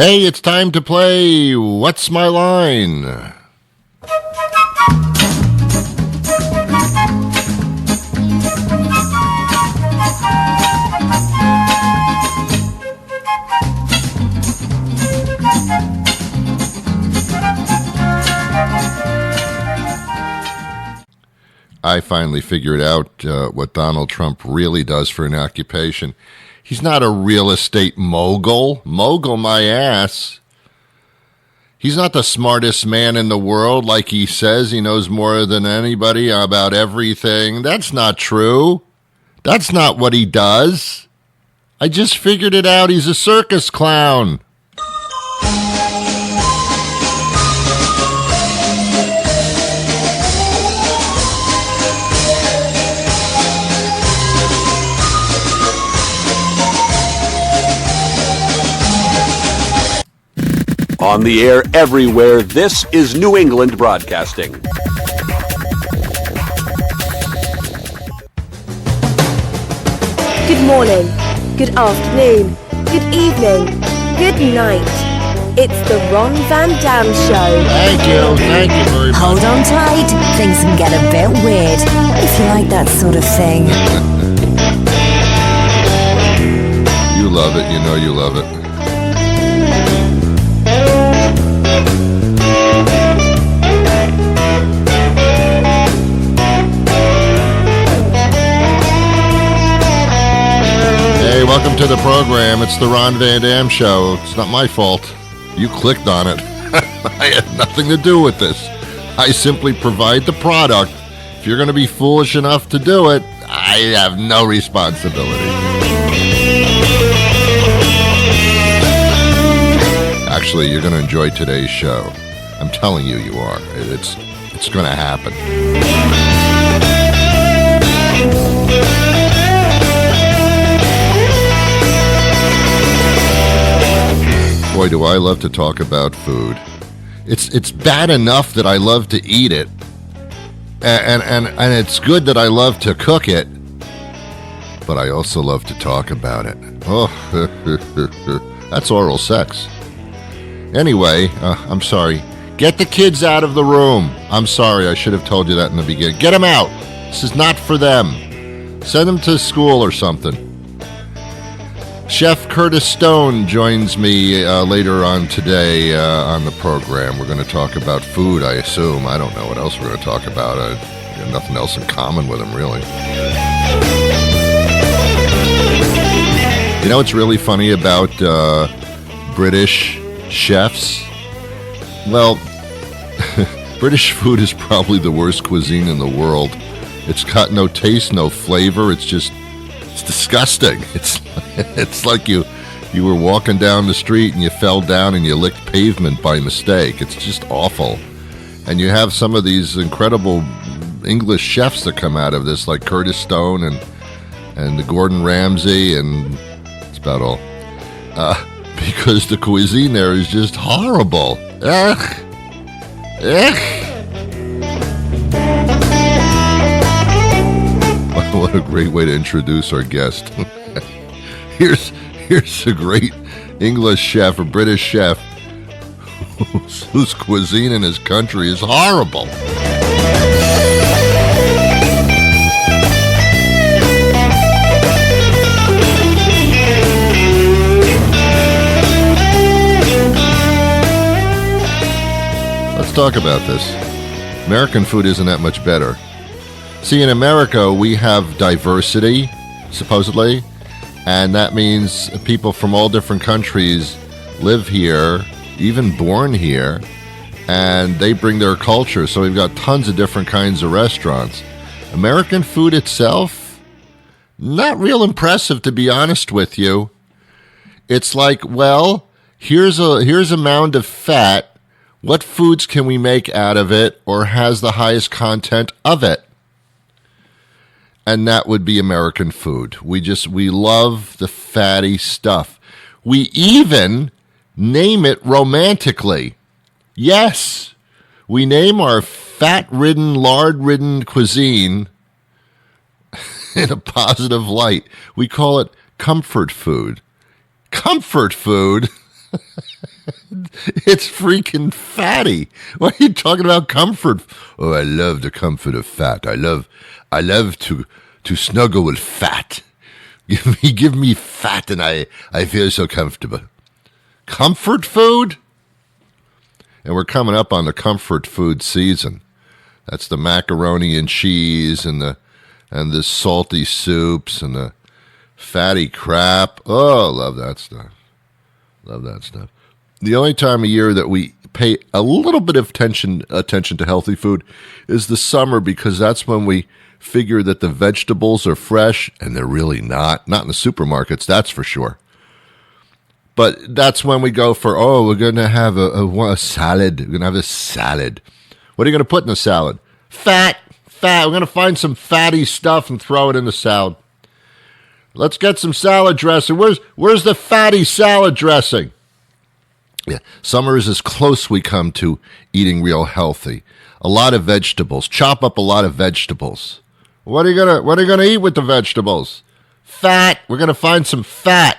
Hey, it's time to play What's My Line? I finally figured out what Donald Trump really does for an occupation. He's not a real estate mogul. Mogul my ass. He's not the smartest man in the world like he says. He knows more than anybody about everything. That's not true. That's not what he does. I just figured it out. He's a circus clown. On the air everywhere, this is New England Broadcasting. Good morning, good afternoon, good evening, good night. It's the Ron Van Dam Show. Thank you very much. Hold on tight, things can get a bit weird, if you like that sort of thing. You love it, you know you love it. Hey, welcome to the program. It's the Ron Van Dam Show. It's not my fault. You clicked on it. I had nothing to do with this. I simply provide the product. If you're going to be foolish enough to do it, I have no responsibility. Actually, you're going to enjoy today's show. I'm telling you, you are. It's going to happen. Boy, do I love to talk about food. It's bad enough that I love to eat it, and it's good that I love to cook it, but I also love to talk about it. Oh, that's oral sex. Anyway, I'm sorry. Get the kids out of the room. I'm sorry, I should have told you that in the beginning. Get them out. This is not for them. Send them to school or something. Chef Curtis Stone joins me later on today on the program. We're going to talk about food, I assume. I don't know what else we're going to talk about. I have nothing else in common with him, really. You know what's really funny about British chefs? Well, British food is probably the worst cuisine in the world. It's got no taste, no flavor. It's disgusting. It's like you were walking down the street and you fell down and you licked pavement by mistake. It's just awful. And you have some of these incredible English chefs that come out of this, like Curtis Stone and the Gordon Ramsay, and that's about all. Because the cuisine there is just horrible. Ugh. What a great way to introduce our guest. Here's a great English chef, a British chef, whose cuisine in his country is horrible. Let's talk about this. American food isn't that much better. See, in America, we have diversity, supposedly, and that means people from all different countries live here, even born here, and they bring their culture. So we've got tons of different kinds of restaurants. American food itself, not real impressive, to be honest with you. It's like, well, here's a mound of fat. What foods can we make out of it or has the highest content of it? And that would be American food. We love the fatty stuff. We even name it romantically. Yes, we name our fat-ridden, lard-ridden cuisine in a positive light. We call it comfort food. Comfort food? It's freaking fatty. What are you talking about comfort? Oh, I love the comfort of fat. I love to snuggle with fat. Give me fat and I feel so comfortable. Comfort food? And we're coming up on the comfort food season. That's the macaroni and cheese and the salty soups and the fatty crap. Oh, love that stuff. Love that stuff. The only time of year that we pay a little bit of attention to healthy food is the summer, because that's when we figure that the vegetables are fresh, and they're really not. Not in the supermarkets, that's for sure. But that's when we go for, we're going to have a salad. We're going to have a salad. What are you going to put in the salad? Fat. We're going to find some fatty stuff and throw it in the salad. Let's get some salad dressing. Where's the fatty salad dressing? Yeah, summer is as close we come to eating real healthy. A lot of vegetables. Chop up a lot of vegetables. What are you gonna eat with the vegetables? Fat. We're gonna find some fat.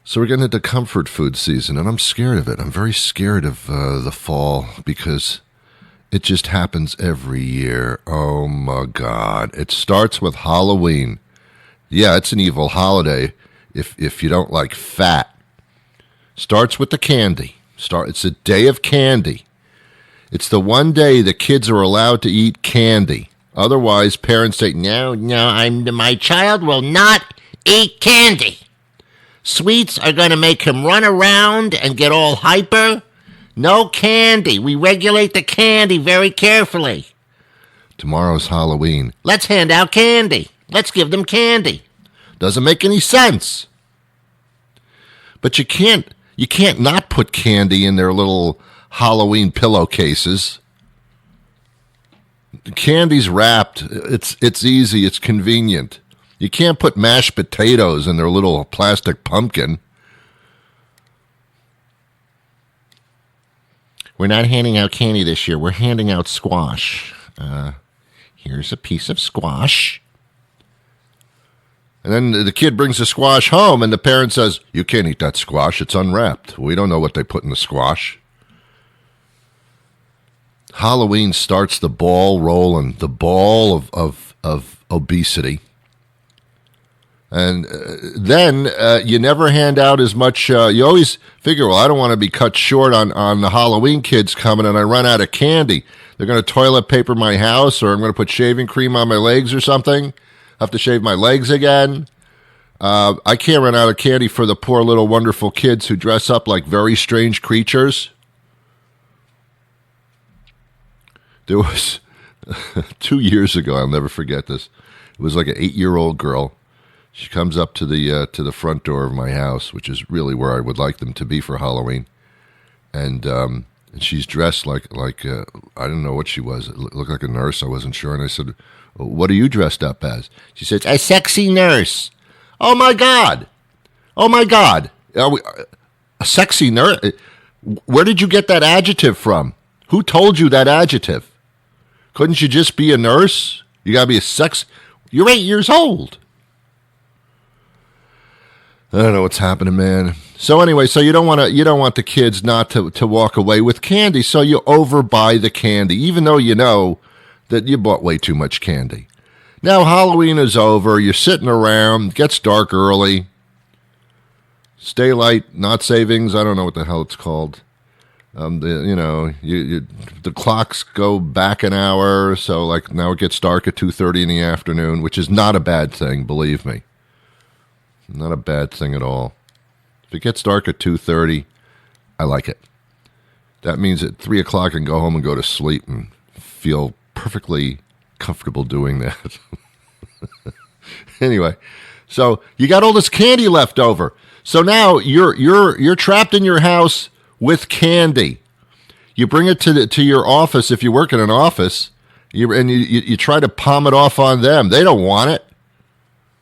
So we're getting into comfort food season, and I'm scared of it. I'm very scared of the fall, because it just happens every year. Oh my God! It starts with Halloween. Yeah, it's an evil holiday if you don't like fat. Starts with the candy. It's a day of candy. It's the one day the kids are allowed to eat candy. Otherwise, parents say, no, my child will not eat candy. Sweets are going to make him run around and get all hyper. No candy. We regulate the candy very carefully. Tomorrow's Halloween. Let's hand out candy. Let's give them candy. Doesn't make any sense. But you can't not put candy in their little Halloween pillowcases. The candy's wrapped. It's easy. It's convenient. You can't put mashed potatoes in their little plastic pumpkin. We're not handing out candy this year. We're handing out squash. Here's a piece of squash. And then the kid brings the squash home, and the parent says, you can't eat that squash. It's unwrapped. We don't know what they put in the squash. Halloween starts the ball rolling, the ball of obesity. And then you never hand out as much. You always figure, well, I don't want to be cut short on the Halloween kids coming, and I run out of candy. They're going to toilet paper my house, or I'm going to put shaving cream on my legs or something. Have to shave my legs again. I can't run out of candy for the poor little wonderful kids who dress up like very strange creatures. There was 2 years ago, I'll never forget this. It was like an 8-year-old girl. She comes up to the front door of my house, which is really where I would like them to be for Halloween, and she's dressed like I don't know what she was. It looked like a nurse. I wasn't sure, and I said, what are you dressed up as? She says, a sexy nurse. Oh, my God. Oh, my God. A sexy nurse? Where did you get that adjective from? Who told you that adjective? Couldn't you just be a nurse? You got to be a sex. You're 8 years old. I don't know what's happening, man. So anyway, so you don't want the kids not to walk away with candy, so you overbuy the candy, even though you know that you bought way too much candy. Now Halloween is over. You're sitting around. It gets dark early. Stay light, not savings. I don't know what the hell it's called. The clocks go back an hour, so like now it gets dark at 2:30 in the afternoon, which is not a bad thing, believe me. Not a bad thing at all. If it gets dark at 2:30, I like it. That means at 3 o'clock I can go home and go to sleep and feel perfectly comfortable doing that. Anyway, so you got all this candy left over. So now you're trapped in your house with candy. You bring it to your office if you work in an office, you try to palm it off on them. They don't want it.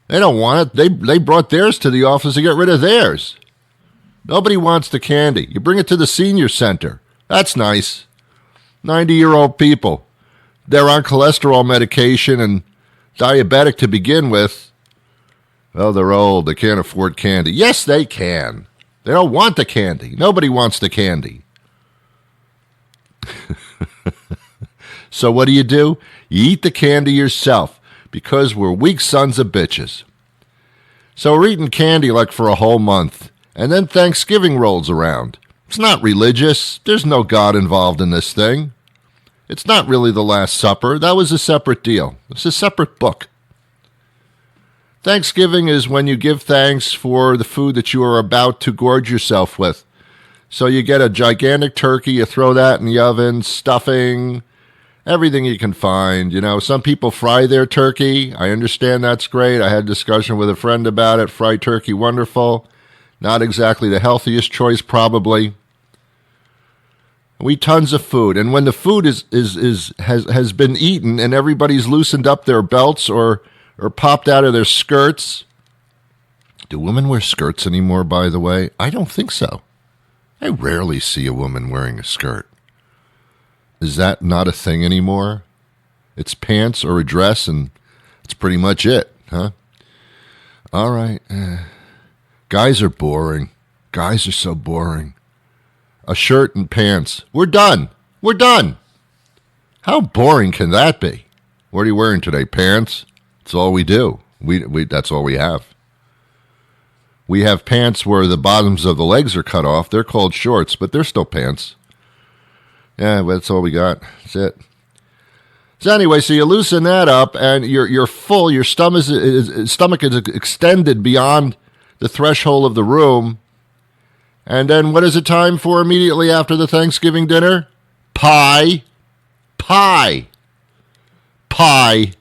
They don't want it. They brought theirs to the office to get rid of theirs. Nobody wants the candy. You bring it to the senior center. That's nice. 90-year-old people. They're on cholesterol medication and diabetic to begin with. Well, they're old. They can't afford candy. Yes, they can. They don't want the candy. Nobody wants the candy. So what do? You eat the candy yourself because we're weak sons of bitches. So we're eating candy like for a whole month, and then Thanksgiving rolls around. It's not religious. There's no God involved in this thing. It's not really the Last Supper. That was a separate deal. It's a separate book. Thanksgiving is when you give thanks for the food that you are about to gorge yourself with. So you get a gigantic turkey, you throw that in the oven, stuffing, everything you can find. You know, some people fry their turkey. I understand that's great. I had a discussion with a friend about it. Fried turkey, wonderful. Not exactly the healthiest choice, probably. We eat tons of food, and when the food has been eaten and everybody's loosened up their belts or popped out of their skirts. Do women wear skirts anymore, by the way? I don't think so. I rarely see a woman wearing a skirt. Is that not a thing anymore? It's pants or a dress, and it's pretty much it, huh? All right. Guys are boring. Guys are so boring. A shirt and pants. We're done. We're done. How boring can that be? What are you wearing today? Pants? That's all we do. That's all we have. We have pants where the bottoms of the legs are cut off. They're called shorts, but they're still pants. Yeah, but that's all we got. That's it. So anyway, so you loosen that up, and you're full. Your stomach is extended beyond the threshold of the room. And then what is it time for immediately after the Thanksgiving dinner? Pie. Pie. Pie.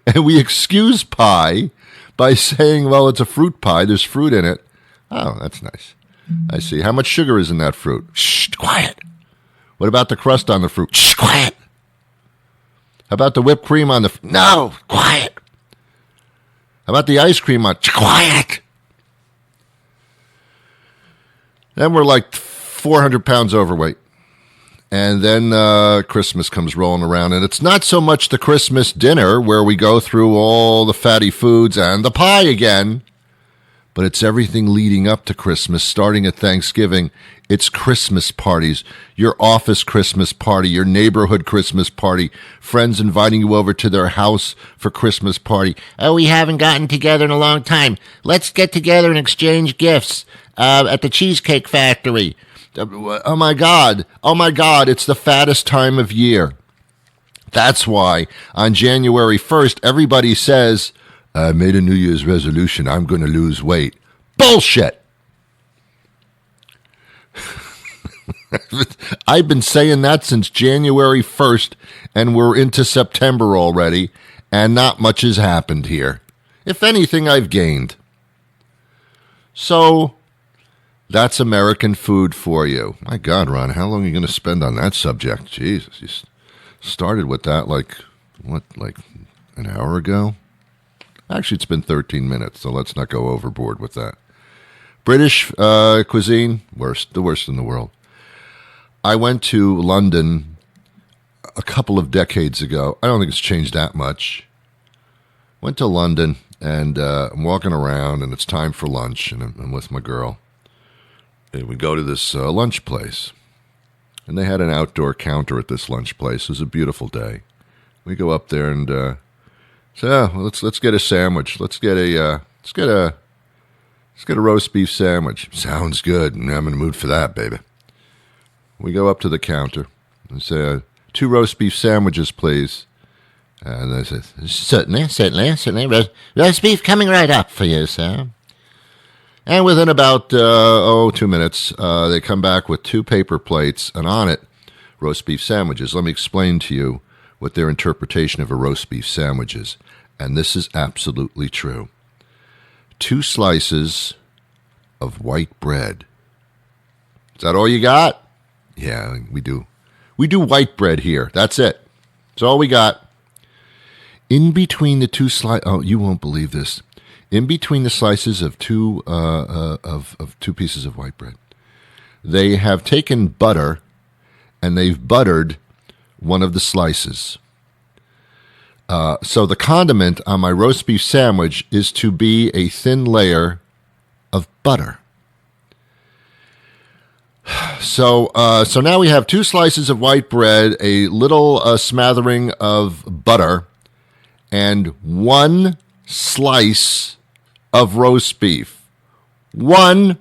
And we excuse pie by saying, well, it's a fruit pie. There's fruit in it. Oh, that's nice. I see. How much sugar is in that fruit? Shh, quiet. What about the crust on the fruit? Shh, quiet. How about the whipped cream on the no, quiet. How about the ice cream on? Quiet. Then we're like 400 pounds overweight. And then Christmas comes rolling around, and it's not so much the Christmas dinner where we go through all the fatty foods and the pie again, but it's everything leading up to Christmas, starting at Thanksgiving. It's Christmas parties, your office Christmas party, your neighborhood Christmas party, friends inviting you over to their house for Christmas party. Oh, we haven't gotten together in a long time. Let's get together and exchange gifts at the Cheesecake Factory. Oh my God, it's the fattest time of year. That's why on January 1st, everybody says, I made a New Year's resolution, I'm going to lose weight. Bullshit! I've been saying that since January 1st, and we're into September already, and not much has happened here. If anything, I've gained. So that's American food for you. My God, Ron, how long are you going to spend on that subject? Jesus, you started with that like an hour ago? Actually, it's been 13 minutes, so let's not go overboard with that. British cuisine, the worst in the world. I went to London a couple of decades ago. I don't think it's changed that much. Went to London, and I'm walking around, and it's time for lunch, and I'm with my girl. And we go to this lunch place, and they had an outdoor counter at this lunch place. It was a beautiful day. We go up there and say, oh, let's get a sandwich. Let's get a roast beef sandwich. Sounds good. I'm in the mood for that, baby. We go up to the counter and say, 2 roast beef sandwiches, please. And they say, certainly. Roast beef coming right up for you, sir. And within about, 2 minutes, they come back with 2 paper plates, and on it, roast beef sandwiches. Let me explain to you what their interpretation of a roast beef sandwich is. And this is absolutely true. 2 slices of white bread. Is that all you got? Yeah, we do. We do white bread here. That's it. That's all we got. In between the 2 slices, oh, you won't believe this. In between the slices of 2 pieces of white bread, they have taken butter and they've buttered one of the slices. So the condiment on my roast beef sandwich is to be a thin layer of butter. So now we have 2 slices of white bread, a little smattering of butter, and 1 slice of roast beef. 1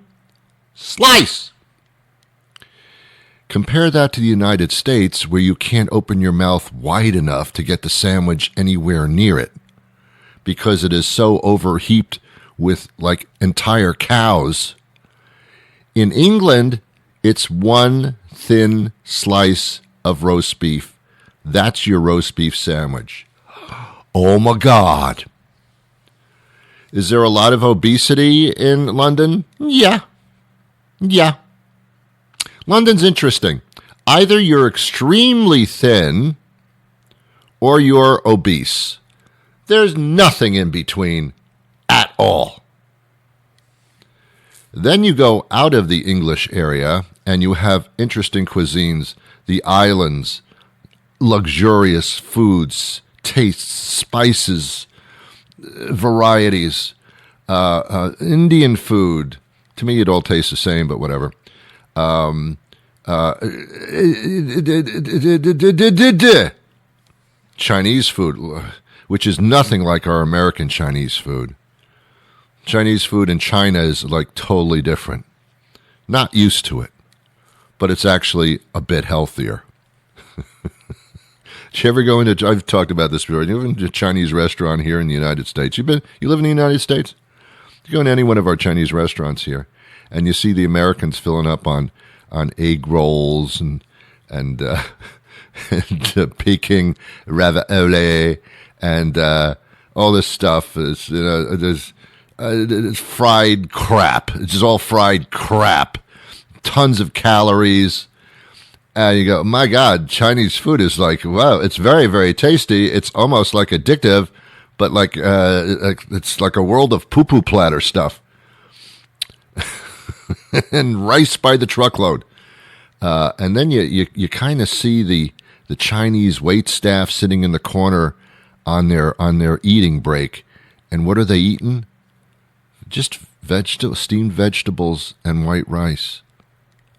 slice! Compare that to the United States, where you can't open your mouth wide enough to get the sandwich anywhere near it because it is so overheaped with, like, entire cows. In England, it's 1 thin slice of roast beef. That's your roast beef sandwich. Oh, my God. Is there a lot of obesity in London? Yeah. London's interesting. Either you're extremely thin or you're obese. There's nothing in between at all. Then you go out of the English area and you have interesting cuisines, the islands, luxurious foods, tastes, spices, varieties, Indian food. To me, it all tastes the same, but whatever. Chinese food, which is nothing like our American Chinese food. Chinese food in China is like totally different. Not used to it, but it's actually a bit healthier. Did you ever go into, I've talked about this before, you go into a Chinese restaurant here in the United States. You live in the United States? You go into any one of our Chinese restaurants here, and you see the Americans filling up on egg rolls and Peking ravioli and all this stuff. There's fried crap. It's just all fried crap. Tons of calories. And you go, my God, Chinese food is like, wow, it's very, very tasty. It's almost like addictive, but like it's like a world of poo-poo platter stuff. And rice by the truckload. And then you kind of see the Chinese wait staff sitting in the corner on their eating break. And what are they eating? Just steamed vegetables and white rice.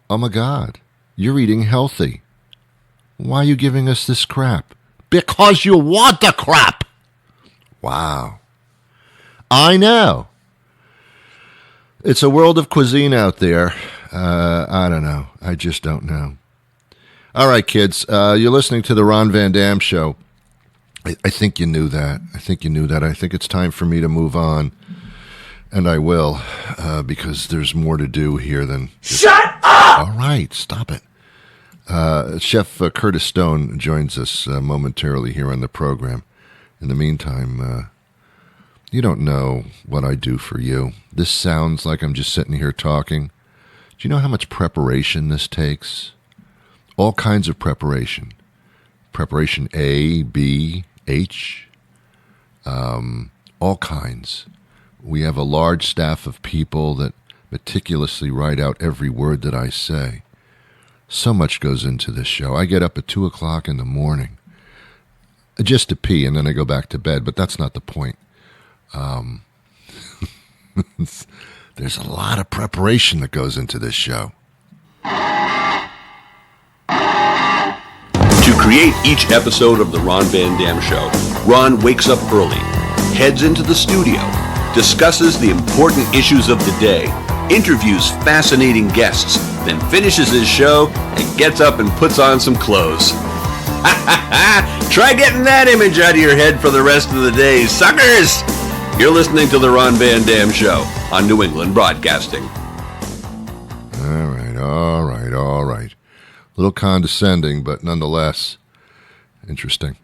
Oh my God, you're eating healthy. Why are you giving us this crap? Because you want the crap. Wow. I know. It's a world of cuisine out there. I don't know. I just don't know. All right, kids. You're listening to the Ron Van Dam Show. I think you knew that. I think it's time for me to move on. And I will, because there's more to do here than... Shut up! All right, stop it. Chef Curtis Stone joins us momentarily here on the program. In the meantime... you don't know what I do for you. This sounds like I'm just sitting here talking. Do you know how much preparation this takes? All kinds of preparation. Preparation A, B, H. All kinds. We have a large staff of people that meticulously write out every word that I say. So much goes into this show. I get up at 2 o'clock in the morning just to pee, and then I go back to bed, but that's not the point. There's a lot of preparation that goes into this show. To create each episode of The Ron Van Dam Show, Ron wakes up early, heads into the studio, discusses the important issues of the day, interviews fascinating guests, then finishes his show and gets up and puts on some clothes. Try getting that image out of your head for the rest of the day, suckers! You're listening to The Ron Van Dam Show on New England Broadcasting. All right. A little condescending, but nonetheless interesting.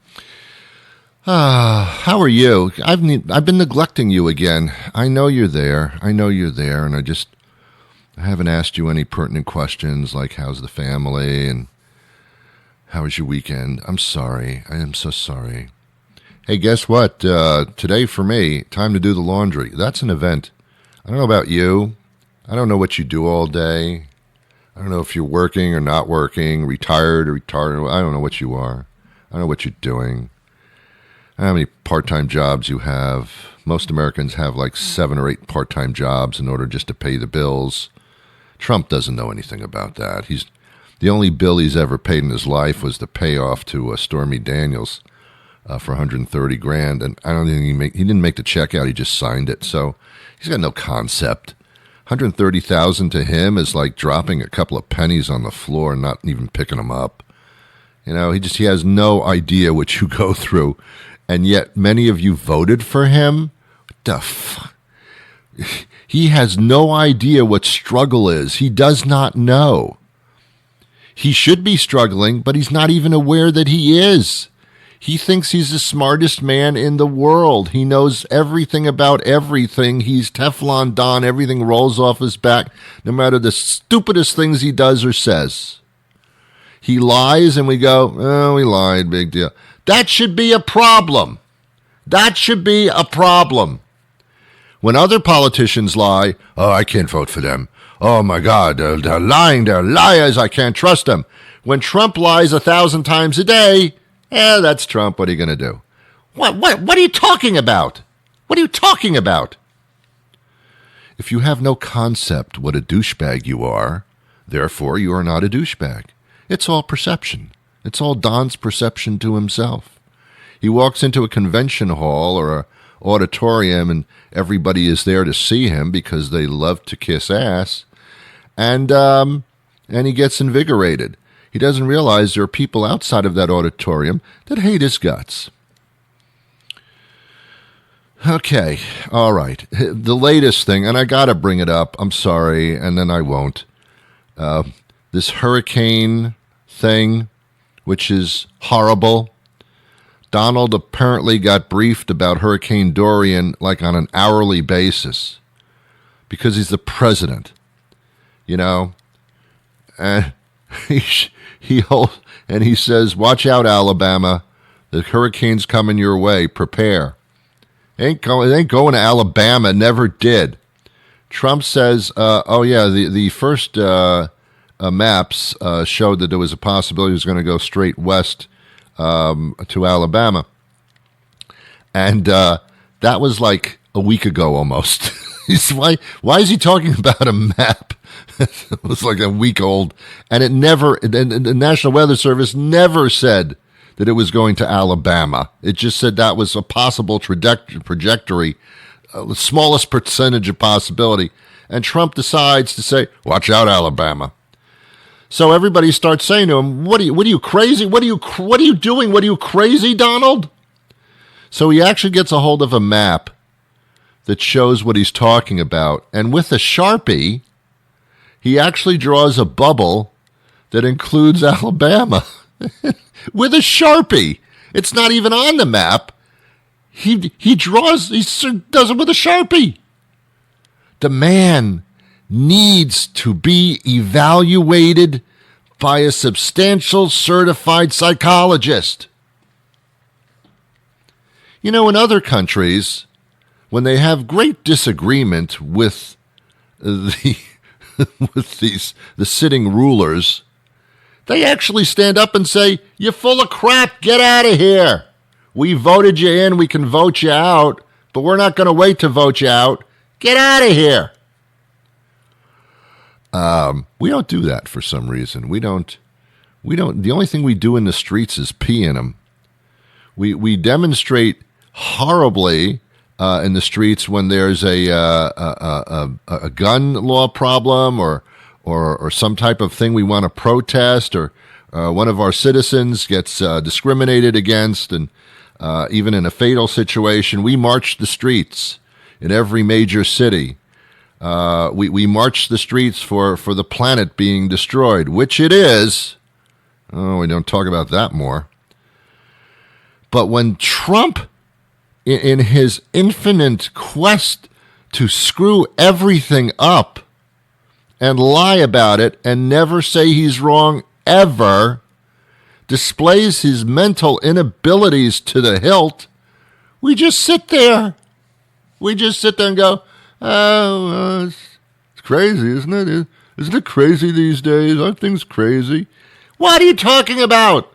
How are you? I've been neglecting you again. I know you're there, and I haven't asked you any pertinent questions like how's the family and how was your weekend. I'm sorry. I am so sorry. Hey, guess what? Today for me, time to do the laundry. That's an event. I don't know about you. I don't know what you do all day. I don't know if you're working or not working, retired or retarded. I don't know what you are. I don't know what you're doing. I don't know how many part-time jobs you have. most Americans have like 7 or 8 part-time jobs in order just to pay the bills. Trump doesn't know anything about that. The only bill he's ever paid in his life was the payoff to Stormy Daniels for $130,000, and I don't think he didn't make the check out. He just signed it, so he's got no concept. $130,000 to him is like dropping a couple of pennies on the floor and not even picking them up. He has no idea what you go through, and yet many of you voted for him. What the fuck? He has no idea what struggle is. He does not know. He should be struggling, but he's not even aware that he is. He thinks he's the smartest man in the world. He knows everything about everything. He's Teflon Don. Everything rolls off his back, no matter the stupidest things he does or says. He lies, and we go, oh, he lied, big deal. That should be a problem. That should be a problem. When other politicians lie, oh, I can't vote for them. Oh, my God, they're lying. They're liars. I can't trust them. When Trump lies 1,000 times a day, that's Trump. What are you going to do? What are you talking about? What are you talking about? If you have no concept what a douchebag you are, therefore you are not a douchebag. It's all perception. It's all Don's perception to himself. He walks into a convention hall or an auditorium and everybody is there to see him because they love to kiss ass, and he gets invigorated. He doesn't realize there are people outside of that auditorium that hate his guts. Okay, all right. The latest thing, and I got to bring it up. I'm sorry, and then I won't. This hurricane thing, which is horrible. Donald apparently got briefed about Hurricane Dorian like on an hourly basis because he's the president, and he says, watch out, Alabama. The hurricane's coming your way. Prepare. It ain't going to Alabama. Never did. Trump says, the first maps showed that there was a possibility he was going to go straight west to Alabama. And that was like a week ago almost. Why is he talking about a map? It was like a week old. And the National Weather Service never said that it was going to Alabama. It just said that was a possible trajectory, the smallest percentage of possibility. And Trump decides to say, watch out, Alabama. So everybody starts saying to him, what are you crazy? What are you doing? What are you crazy, Donald? So he actually gets a hold of a map that shows what he's talking about. And with a Sharpie, he actually draws a bubble that includes Alabama. With a Sharpie. It's not even on the map. He does it with a Sharpie. The man needs to be evaluated by a substantial certified psychologist. In other countries, when they have great disagreement with the sitting rulers, they actually stand up and say, you're full of crap, get out of here. We voted you in, we can vote you out, but we're not going to wait to vote you out. Get out of here. We don't do that for some reason. We don't. The only thing we do in the streets is pee in them. We demonstrate horribly in the streets when there's a gun law problem or some type of thing we want to protest, or one of our citizens gets discriminated against, and even in a fatal situation, we march the streets in every major city. We march the streets for the planet being destroyed, which it is. Oh, we don't talk about that more. But when Trump, in his infinite quest to screw everything up and lie about it and never say he's wrong ever, displays his mental inabilities to the hilt, we just sit there. We just sit there and go, oh, it's crazy, isn't it? Isn't it crazy these days? Aren't things crazy? What are you talking about?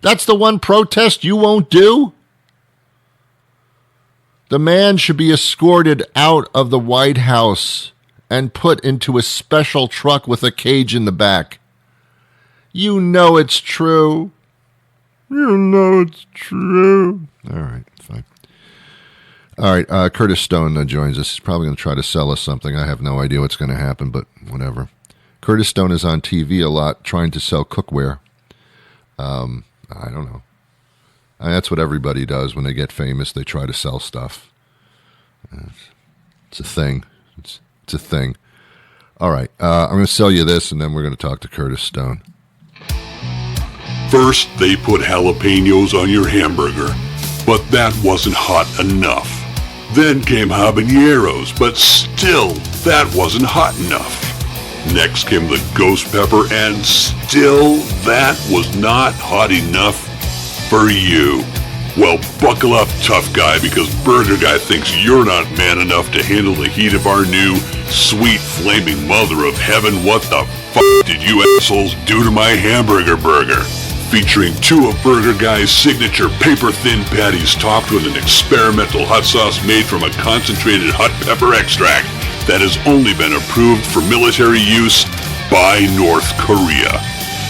That's the one protest you won't do? The man should be escorted out of the White House and put into a special truck with a cage in the back. You know it's true. You know it's true. All right, fine. All right, Curtis Stone joins us. He's probably going to try to sell us something. I have no idea what's going to happen, but whatever. Curtis Stone is on TV a lot trying to sell cookware. I don't know. That's what everybody does when they get famous. They try to sell stuff. It's a thing. It's a thing. All right, I'm going to sell you this, and then we're going to talk to Curtis Stone. First, they put jalapenos on your hamburger, but that wasn't hot enough. Then came habaneros, but still, that wasn't hot enough. Next came the ghost pepper, and still, that was not hot enough for you. Well, buckle up, tough guy, because Burger Guy thinks you're not man enough to handle the heat of our new, sweet, flaming mother of heaven. What the f*** did you assholes do to my hamburger burger? Featuring 2 of Burger Guy's signature paper-thin patties topped with an experimental hot sauce made from a concentrated hot pepper extract that has only been approved for military use by North Korea.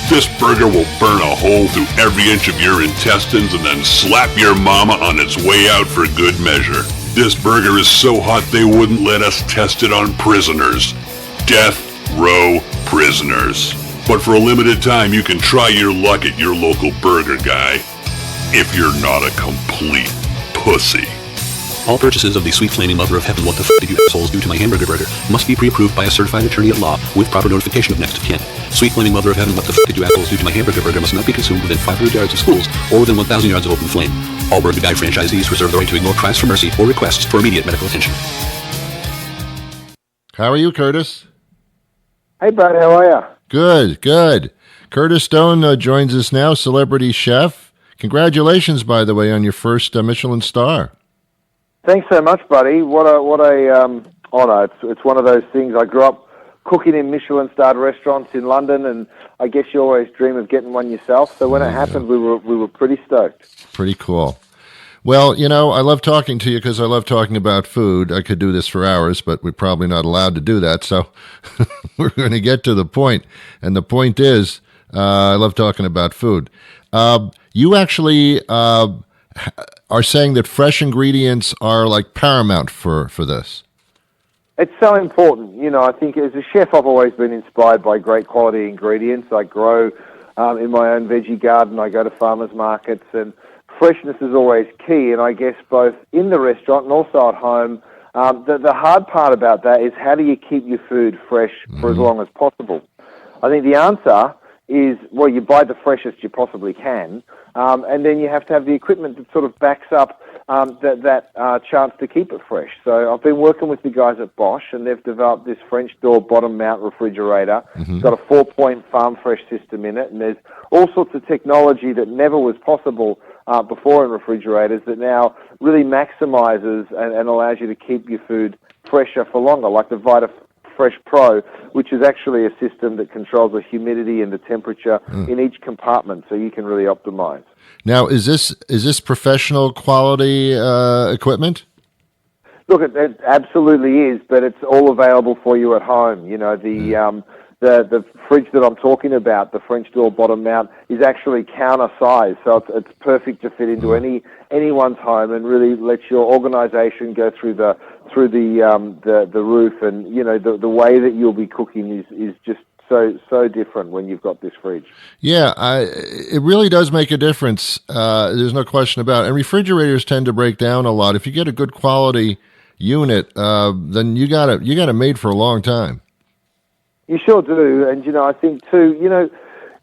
This burger will burn a hole through every inch of your intestines and then slap your mama on its way out for good measure. This burger is so hot they wouldn't let us test it on prisoners. Death row prisoners. But for a limited time, you can try your luck at your local Burger Guy. If you're not a complete pussy. All purchases of the sweet flaming mother of heaven, what the f*** did you assholes do to my hamburger burger, must be pre-approved by a certified attorney at law with proper notification of next of kin. Sweet flaming mother of heaven, what the f*** did you assholes do to my hamburger burger must not be consumed within 500 yards of schools or within 1,000 yards of open flame. All Burger Guy franchisees reserve the right to ignore cries for mercy or requests for immediate medical attention. How are you, Curtis? Hey, bud, how are you? Good, good. Curtis Stone joins us now, celebrity chef. Congratulations, by the way, on your first Michelin star. Thanks so much, buddy. What a honor. It's one of those things. I grew up cooking in Michelin-starred restaurants in London, and I guess you always dream of getting one yourself. So when it happened, we were pretty stoked. Pretty cool. Well, you know, I love talking to you because I love talking about food. I could do this for hours, but we're probably not allowed to do that. So we're going to get to the point. And the point is, I love talking about food. You actually are saying that fresh ingredients are like paramount for this. It's so important. You know, I think as a chef, I've always been inspired by great quality ingredients. I grow in my own veggie garden. I go to farmers markets, and freshness is always key. And I guess both in the restaurant and also at home, the hard part about that is how do you keep your food fresh for as long as possible? I think the answer is, well, you buy the freshest you possibly can, and then you have to have the equipment that sort of backs up that chance to keep it fresh. So I've been working with the guys at Bosch, and they've developed this French door bottom mount refrigerator. It's got a 4-point farm fresh system in it, and there's all sorts of technology that never was possible before in refrigerators that now really maximizes and allows you to keep your food fresher for longer, like the Vita Fresh Pro, which is actually a system that controls the humidity and the temperature in each compartment, so you can really optimize. Now, is this professional quality equipment? Look, it absolutely is, but it's all available for you at home. You know, the fridge that I'm talking about, the French door bottom mount, is actually counter size, so it's perfect to fit into anyone's home and really lets your organization go through the roof. And you know, the way that you'll be cooking is just so different when you've got this fridge. Yeah, it really does make a difference. There's no question about it. And refrigerators tend to break down a lot. If you get a good quality unit, then you got it made for a long time. You sure do. And, you know, I think, too, you know,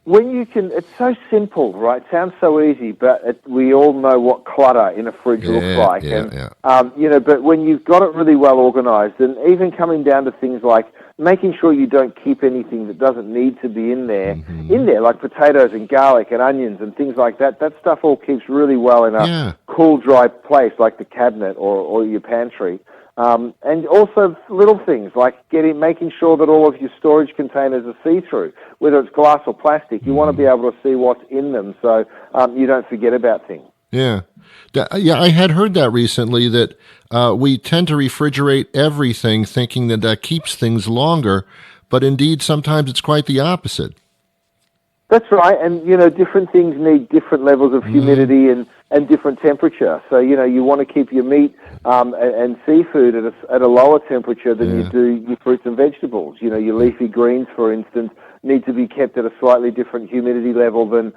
when you can, it's so simple, right? It sounds so easy, but we all know what clutter in a fridge looks like. You know, but when you've got it really well organized, and even coming down to things like making sure you don't keep anything that doesn't need to be in there, like potatoes and garlic and onions and things like that, that stuff all keeps really well in a cool, dry place like the cabinet or your pantry. And also little things like making sure that all of your storage containers are see-through, whether it's glass or plastic. You want to be able to see what's in them so you don't forget about things. Yeah. Yeah, I had heard that recently, that we tend to refrigerate everything thinking that that keeps things longer, but indeed sometimes it's quite the opposite. That's right, and different things need different levels of humidity and different temperature. So you want to keep your meat and seafood at a lower temperature than you do your fruits and vegetables. Your leafy greens, for instance, need to be kept at a slightly different humidity level than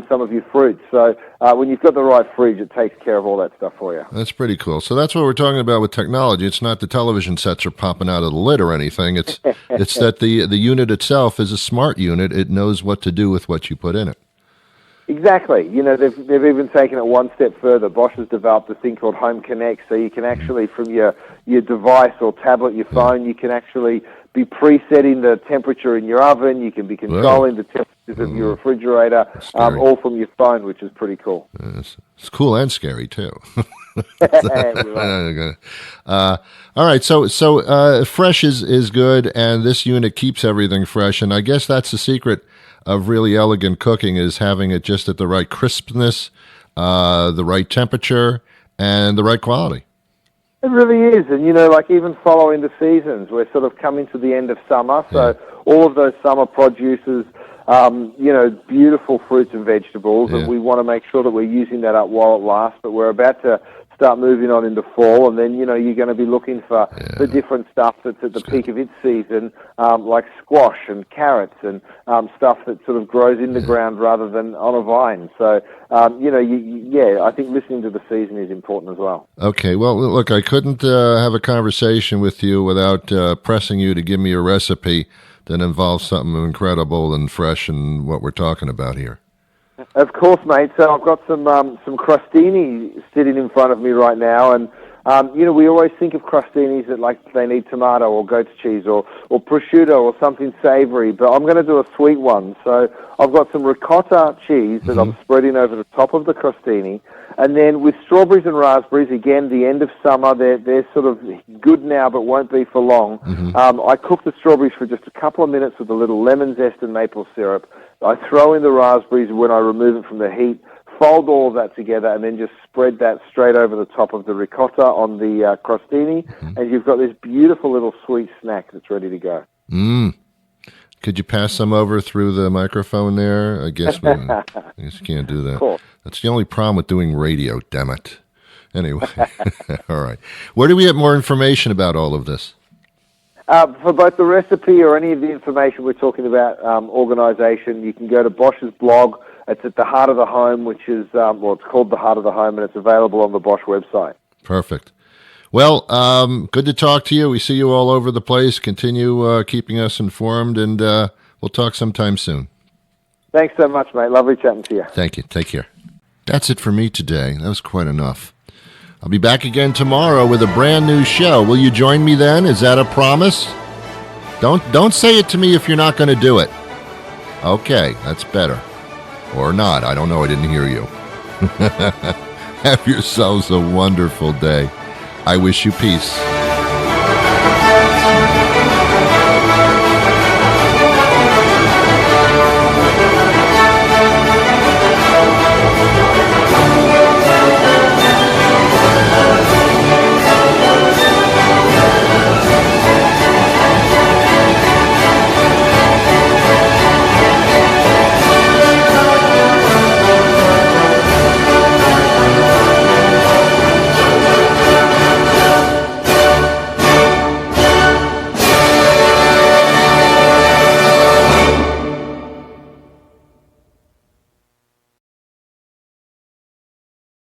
some of your fruits. So when you've got the right fridge, it takes care of all that stuff for you. That's pretty cool. So that's what we're talking about with technology. It's not the television sets are popping out of the lid or anything. It's that the unit itself is a smart unit. It knows what to do with what you put in it. Exactly. They've even taken it one step further. Bosch has developed a thing called Home Connect, so you can actually, from your device or tablet, your phone, you can actually be presetting the temperature in your oven. You can be controlling the temperatures of your refrigerator, all from your phone, which is pretty cool. It's cool and scary too. All right, so fresh is good, and this unit keeps everything fresh, and I guess that's the secret of really elegant cooking, is having it just at the right crispness, the right temperature, and the right quality. It really is, and like even following the seasons, we're sort of coming to the end of summer, so all of those summer produces, beautiful fruits and vegetables, and we want to make sure that we're using that up while it lasts, but we're about to start moving on into fall, and then, you're going to be looking for the different stuff that's at the peak of its season, like squash and carrots and stuff that sort of grows in the ground rather than on a vine. So, I think listening to the season is important as well. Okay, well, look, I couldn't have a conversation with you without pressing you to give me a recipe that involves something incredible and fresh and what we're talking about here. Of course, mate. So I've got some crostini sitting in front of me right now, and we always think of crostinis that like they need tomato or goat's cheese or prosciutto or something savory, but I'm going to do a sweet one. So I've got some ricotta cheese that I'm spreading over the top of the crostini, and then with strawberries and raspberries, again, the end of summer, they're sort of good now but won't be for long. I cook the strawberries for just a couple of minutes with a little lemon zest and maple syrup. I throw in the raspberries when I remove it from the heat, fold all of that together, and then just spread that straight over the top of the ricotta on the crostini, and you've got this beautiful little sweet snack that's ready to go. Could you pass some over through the microphone there? I guess you can't do that. Cool. That's the only problem with doing radio, damn it. Anyway, all right. Where do we get more information about all of this? For both the recipe or any of the information we're talking about, organization, you can go to Bosch's blog. It's at the Heart of the Home, which is, it's called the Heart of the Home, and it's available on the Bosch website. Perfect. Well, good to talk to you. We see you all over the place. Continue keeping us informed, and we'll talk sometime soon. Thanks so much, mate. Lovely chatting to you. Thank you. Take care. That's it for me today. That was quite enough. I'll be back again tomorrow with a brand new show. Will you join me then? Is that a promise? Don't say it to me if you're not going to do it. Okay, that's better. Or not. I don't know. I didn't hear you. Have yourselves a wonderful day. I wish you peace.